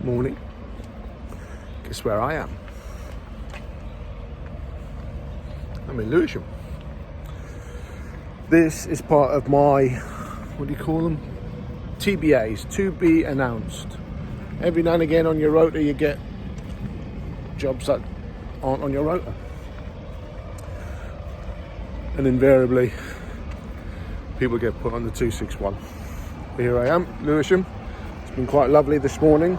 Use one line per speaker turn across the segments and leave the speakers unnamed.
morning. Guess where I am? I'm in Lewisham. This is part of my, what do you call them? TBAs, to be announced. Every now and again on your rota you get jobs that aren't on your rota. And invariably people get put on the 261. Here I am, Lewisham. It's been quite lovely this morning.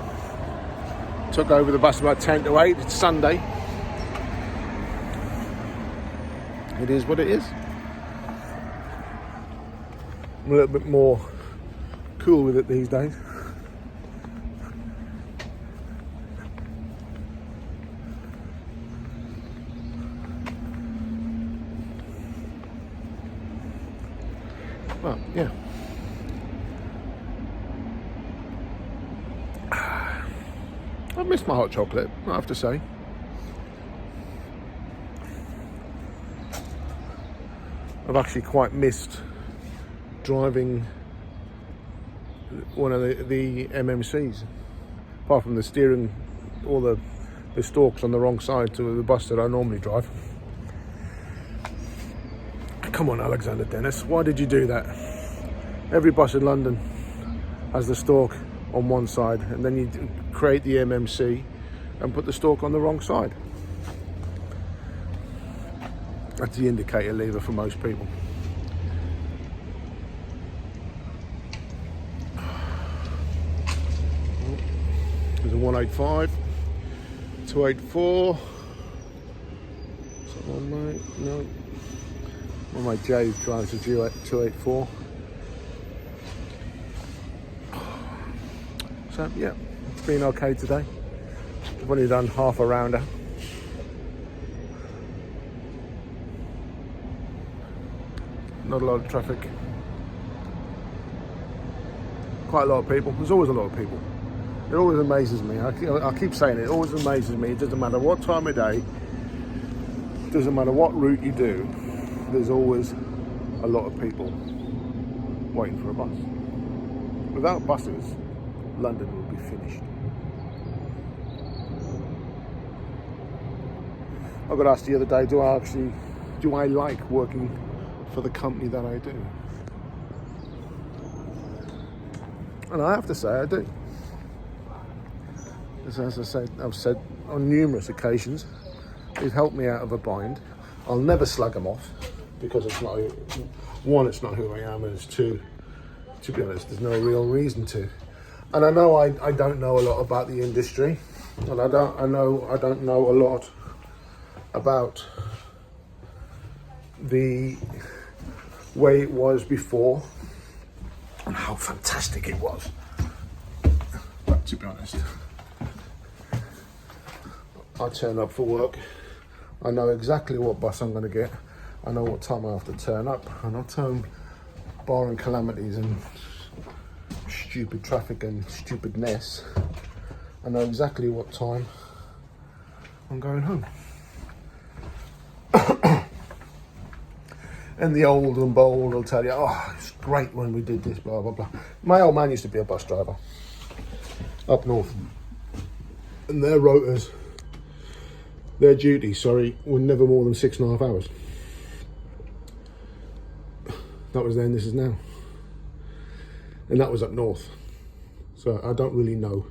Took over the bus about 10 to 8. It's Sunday. It is what it is. I'm a little bit more cool with it these days. Well, yeah. I've missed my hot chocolate, I have to say. I've actually quite missed driving one of the MMCs, apart from the steering, all the stalks on the wrong side to the bus that I normally drive. Come on, Alexander Dennis, why did you do that? Every bus in London has the stalk on one side, and then you create the MMC and put the stalk on the wrong side. That's the indicator lever for most people. There's a 185, 284. Is that one, mate? No. Well, my J drives a 284. So yeah, it's been okay today. I've only done half a rounder. Not a lot of traffic. Quite a lot of people. There's always a lot of people. It always amazes me. I keep saying it. It always amazes me. It doesn't matter what time of day. It doesn't matter what route you do. There's always a lot of people waiting for a bus. Without buses, London will be finished. I got asked the other day, do I like working for the company that I do? And I have to say I do. As I said, I've said on numerous occasions, they've helped me out of a bind. I'll never slug them off, because it's not, one, it's not who I am, and it's two, to be honest, there's no real reason to. And I know I don't know a lot about the industry, and I don't know a lot about the way it was before and how fantastic it was. But to be honest, I turn up for work. I know exactly what bus I'm going to get. I know what time I have to turn up, and I'll turn, barring calamities and stupid traffic and stupidness, I know exactly what time I'm going home. And the old and bold will tell you, oh, it's great when we did this, blah, blah, blah. My old man used to be a bus driver up north. And their rotas, their duties, were never more than 6.5 hours. That was then, this is now. And that was up north. So I don't really know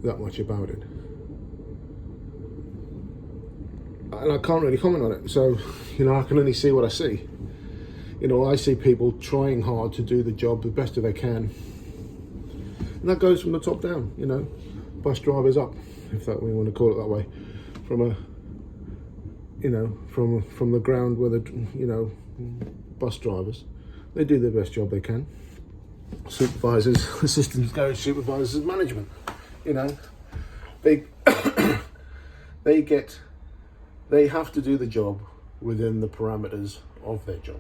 that much about it. And I can't really comment on it. So, I can only see what I see. I see people trying hard to do the job the best that they can. And that goes from the top down, bus drivers up, if that we want to call it that way. From from the ground where the, bus drivers, they do the best job they can. Supervisors, assistant garage supervisors, management, they they have to do the job within the parameters of their job.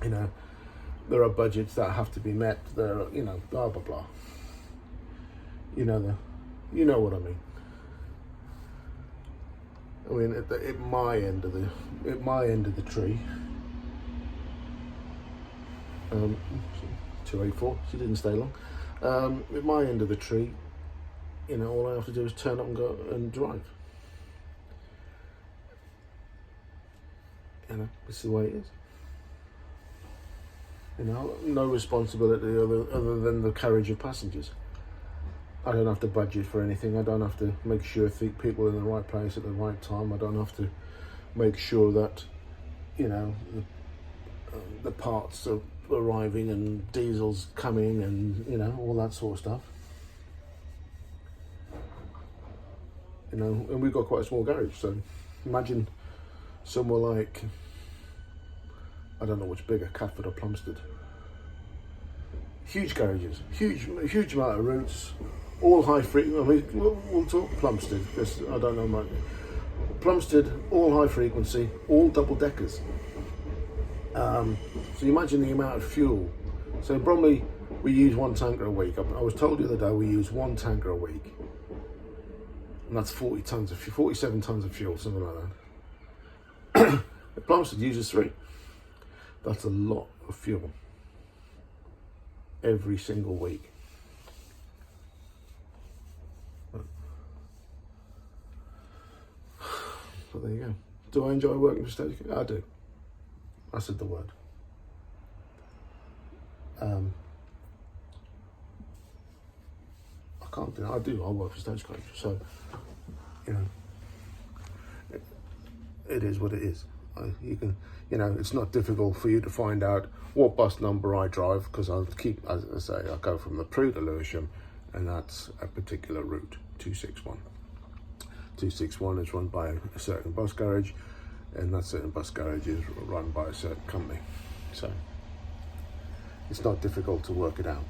There are budgets that have to be met. There are, blah blah blah. You know what I mean. I mean, at my end of the tree, Um, 284. She didn't stay long. At my end of the tree, you know, all I have to do is turn up and go and drive. You know, this is the way it is. You know, no responsibility other than the carriage of passengers. I don't have to budget for anything. I don't have to make sure people are in the right place at the right time. I don't have to make sure that, you know, the parts are arriving and diesel's coming and, you know, all that sort of stuff. You know, and we've got quite a small garage, so imagine somewhere like, I don't know what's bigger, Catford or Plumstead. Huge garages, huge amount of routes, all high frequency. I mean, we'll talk Plumstead because I don't know much. Plumstead, all high frequency, all double deckers. So you imagine the amount of fuel. So in Bromley, we use 1 tanker a week. I was told the other day we use 1 tanker a week, and that's 47 tons of fuel, something like that. Plumstead uses 3. That's a lot of fuel every single week. But there you go. Do I enjoy working for Stagecoach? I do. I said the word. I can't do it. I do. I work for Stagecoach. So, you know, it is what it is. You can, you know, it's not difficult for you to find out what bus number I drive, because I'll keep, as I say, I go from the Prue to Lewisham, and that's a particular route, 261. 261 is run by a certain bus garage, and that certain bus garage is run by a certain company. So it's not difficult to work it out.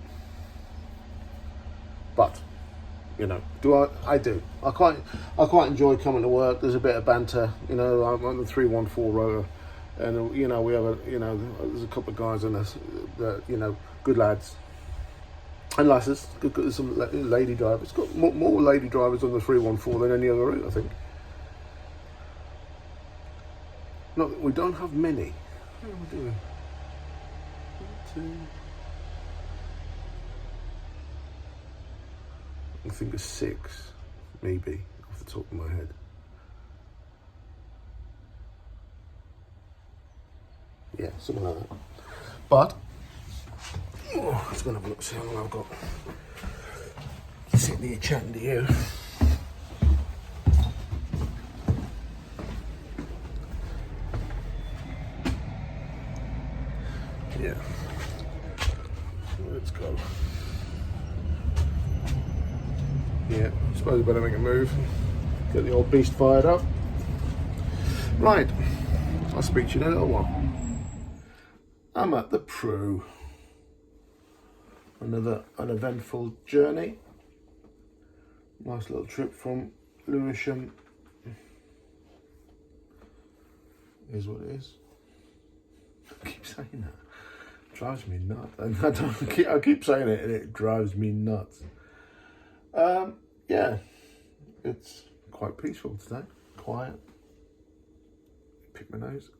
But, you know, I do. I quite enjoy coming to work. There's a bit of banter. You know, I'm on the 314 rotor, and you know, we have there's a couple of guys on us that, you know, good lads and lasses. There's some lady drivers. It's got more lady drivers on the 314 than any other route, I think. Not that we don't have many. How are we doing? 1, 2. I think it's 6, maybe, off the top of my head. Yeah, something like that. But, I'm just going to have a look, see how long I've got. Sitting here chatting to you. Yeah. Let's go. Yeah, I suppose I better make a move. Get the old beast fired up. Right, I'll speak to you in a little while. I'm at the Prue. An eventful journey. Nice little trip from Lewisham. Is what it is. I keep saying that. It drives me nuts. I keep saying it and it drives me nuts. Yeah, it's quite peaceful today, quiet. Pick my nose.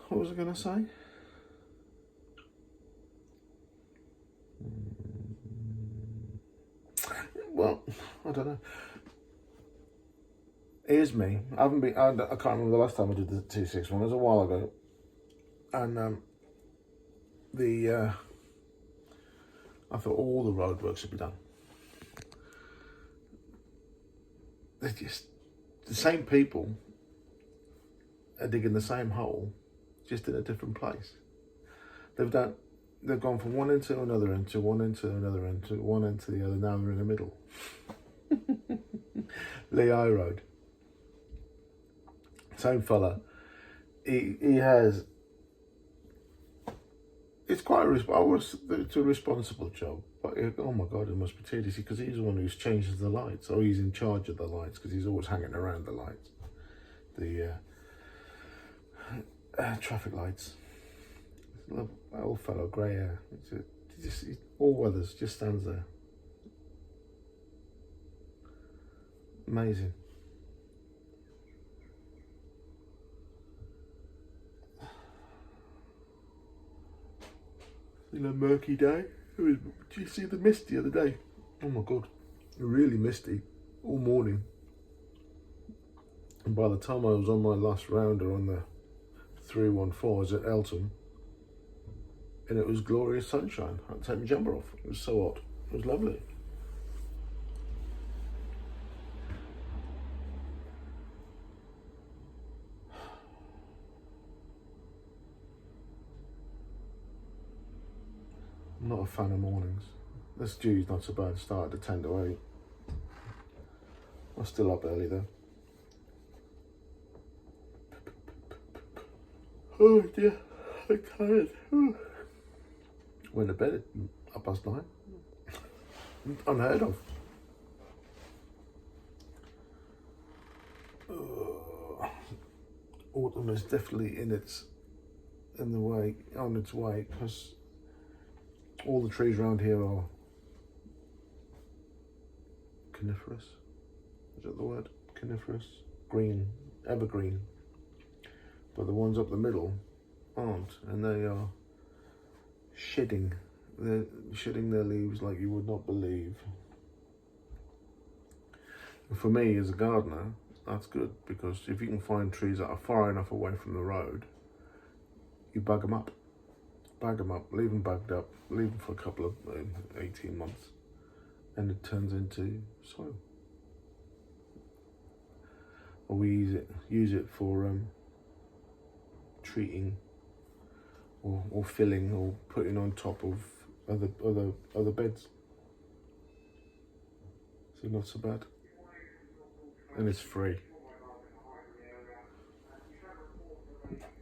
What was I going to say? Well, I don't know. Here's me. I can't remember the last time I did the 261. It was a while ago, and I thought all the roadworks should be done. They're just the same people are digging the same hole, just in a different place. They've gone from one end to another end to one end to another end to one end to the other. Now they're in the middle. Lehigh Road. Same fella. He has. It's quite it's a responsible job, but oh my God, it must be tedious because he's the one who's changes the lights, or he's in charge of the lights because he's always hanging around the lights, the traffic lights. Little old fellow, grey hair. All weathers, just stands there. Amazing. in a murky day. Did you see the mist the other day? Oh my god, really misty all morning. And by the time I was on my last rounder on the 314s at Elton, and it was glorious sunshine. I had to take my jumper off. It was so hot. It was lovely. I'm not a fan of mornings. This dew's not so bad. It started at 10 to 8. I'm still up early though. Oh dear, I'm tired. Went to bed at 9:30. Unheard of. Autumn is definitely on its way, because all the trees around here are coniferous. Is that the word? Coniferous? Green, evergreen. But the ones up the middle aren't, and they are shedding. They're shedding their leaves like you would not believe. And for me as a gardener, that's good, because if you can find trees that are far enough away from the road, you bug them up. Leave them bugged up, leave them for a couple of 18 months, and it turns into soil. Or we use it for treating or filling or putting on top of other beds. So not so bad. And it's free.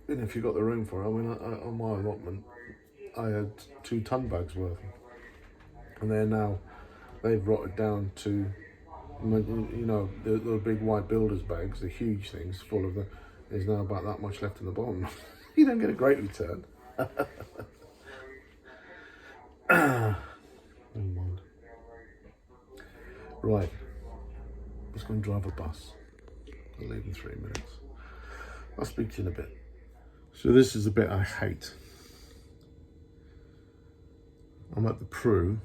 And if you've got the room for it, I mean, on my allotment, I had 2 ton bags worth. And they've rotted down to, you know, the big white builder's bags, the huge things full of them. There's now about that much left in the bottom. You don't get a great return. Never mind. Right, let's go and drive a bus. I'll leave in 3 minutes. I'll speak to you in a bit. So this is the bit I hate. I'm at the Prue.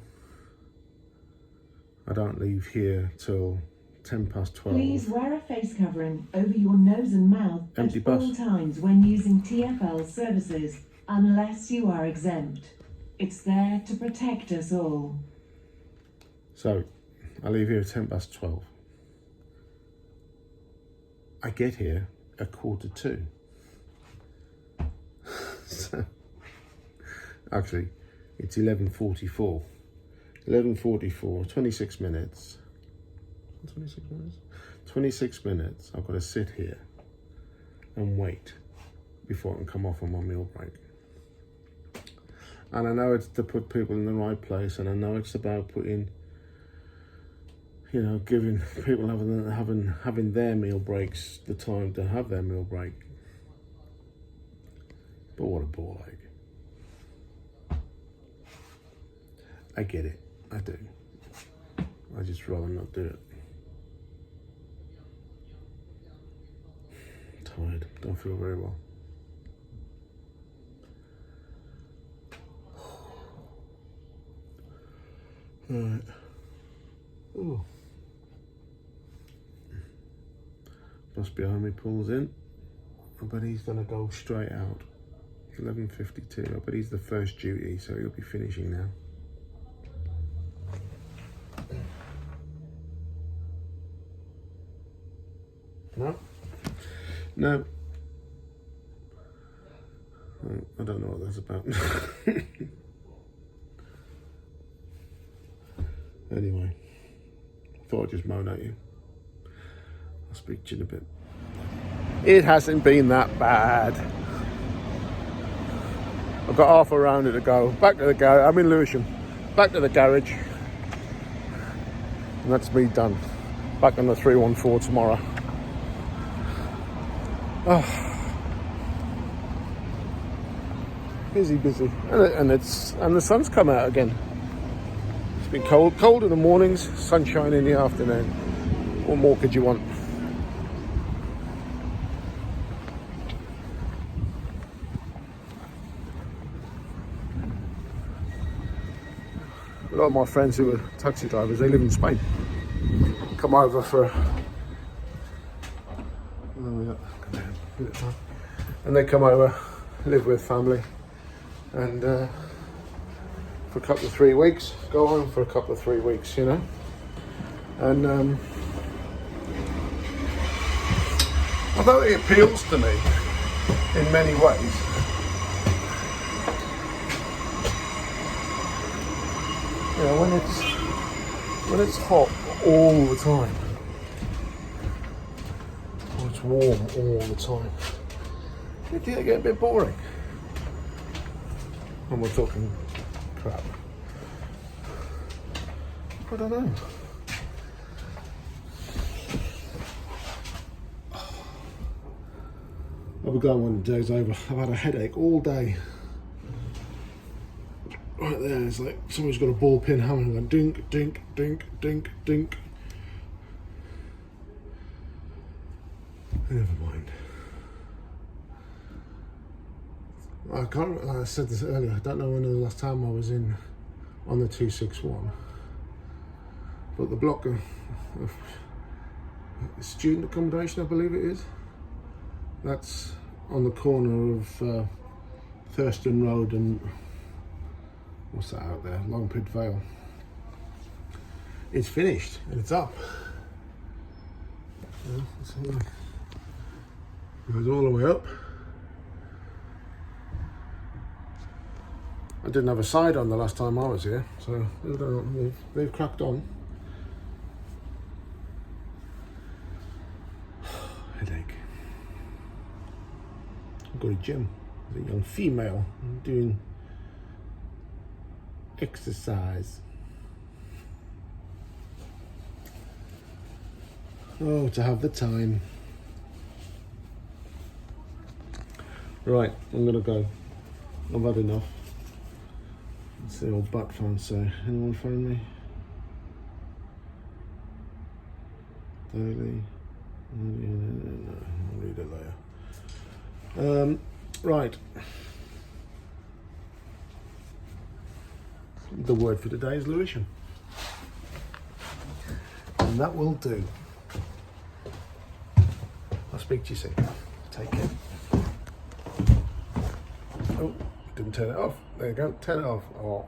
I don't leave here till 12:10.
Please wear a face covering over your nose and mouth at all times when using TfL services, unless you are exempt. It's there to protect us all.
So, I leave here at 12:10. I get here at 1:45. So, actually, it's 11:44. 11:44, 26 minutes. 26 minutes? 26 minutes, I've got to sit here and wait before I can come off on my meal break. And I know it's to put people in the right place, and I know it's about putting, you know, giving people having their meal breaks the time to have their meal break. But what a ball ache. I get it, I do. I just rather not do it. Tired, don't feel very well. Alright. Oh. Bus behind me pulls in. I bet he's gonna go straight out. 11:52. I bet he's the first duty, so he'll be finishing now. No? No. I don't know what that's about. Anyway, thought I'd just moan at you. I'll speak to you in a bit. It hasn't been that bad. I've got half a rounder to go. Back to the garage. I'm in Lewisham. Back to the garage. And that's me done. Back on the 314 tomorrow. Oh. Busy. And the sun's come out again. It's been cold in the mornings, sunshine in the afternoon. What more could you want? lot of my friends who are taxi drivers, they live in Spain. Come over for, and they come over, live with family, and for a couple of 3 weeks, go home for a couple of 3 weeks, you know. And although it appeals to me in many ways, you know, when it's hot all the time, or it's warm all the time, it can get a bit boring. And we're talking crap. I don't know. I'll be glad when the day's over. I've had a headache all day. Right there, it's like someone's got a ball pin hammer going dink, dink, dink, dink, dink. Never mind. I can't, like I said this earlier, I don't know when the last time I was on the 261. But the block of student accommodation, I believe it is. That's on the corner of Thurston Road and what's that out there? Longpid Vale. It's finished and it's up. Yeah, it goes all the way up. I didn't have a side on the last time I was here, so they've cracked on. Headache. I've got a gym. There's a young female doing exercise. Oh, to have the time. Right, I'm gonna go. I've had enough. What's the old butt phone say? Anyone phone me? Daily. No, I'll read it later. Right. The word for today is Lewisham. And that will do. I'll speak to you soon. Take care. Oh, didn't turn it off. There you go. Turn it off. Oh.